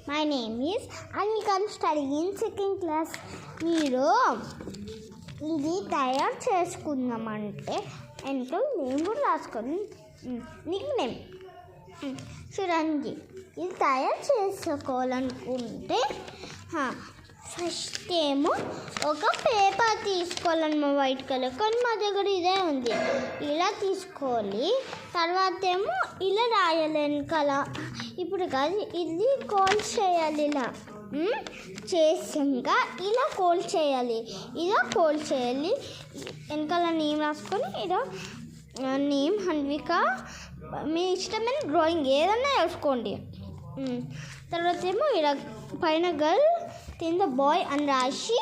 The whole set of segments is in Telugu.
My name is Anil study in second class. మీరు ఇది తయారు చేసుకుందామంటే ఎంతో నేమ్ కూడా రాసుకొని నీకు నేమ్ చూడండి. ఇది తయారు చేసుకోవాలనుకుంటే ఫస్ట్ ఏమో ఒక పేపర్ తీసుకోవాలన్నమా, వైట్ కలర్, కానీ మా దగ్గర ఇదే ఉంది. ఇలా తీసుకోవాలి. తర్వాత ఏమో ఇలా రాయాలి వెనకాల. ఇప్పుడు కాదు, ఇది కోల్ చేయాలి. ఇలా చేసాక ఇలా కోల్ చేయాలి. ఇలా కోల్ చేయాలి. వెనకాల నేమ్ రాసుకొని ఇలా నేమ్ హన్విక, మీ ఇష్టమైన డ్రాయింగ్ ఏదన్నా వేసుకోండి. తర్వాత ఏమో ఇలా పైన గర్ల్ కింద బాయ్ అని రాసి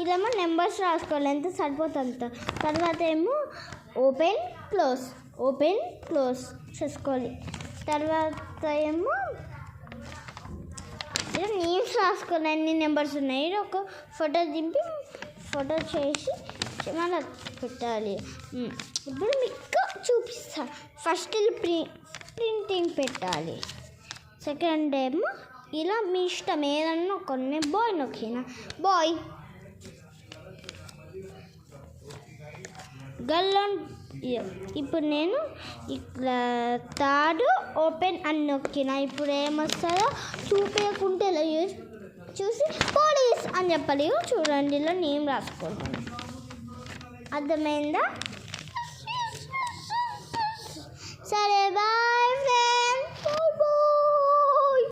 ఇదేమో నెంబర్స్ రాసుకోవాలి, ఎంత సరిపోతుంది అంత. తర్వాత ఏమో ఓపెన్ క్లోజ్ చేసుకోవాలి. తర్వాత ఏమో ఇలా నేమ్స్ రాసుకోవాలి, అన్ని నెంబర్స్ ఉన్నాయి. ఒక ఫోటో దింపి ఫోటో చేసి మళ్ళీ పెట్టాలి. ఇప్పుడు మీకు చూపిస్తాను. ఫస్ట్ ప్రింటింగ్ పెట్టాలి. సెకండ్ ఏమో ఇలా మీ ఇష్టం ఏదన్నా కొన్ని బాయ్ నొక్కిన బాయ్, గర్ల్. ఇప్పుడు నేను ఇట్లా థర్డ్ ఓపెన్ అని నొక్కిన. ఇప్పుడు ఏమొస్తుందో చూపించకుంటే ఇలా చూసి పోలీస్ అని చెప్పాలి. చూడండి, ఇలా నేమ్ రాసుకుంటాను. అర్థమైందా? సరే, బాయ్.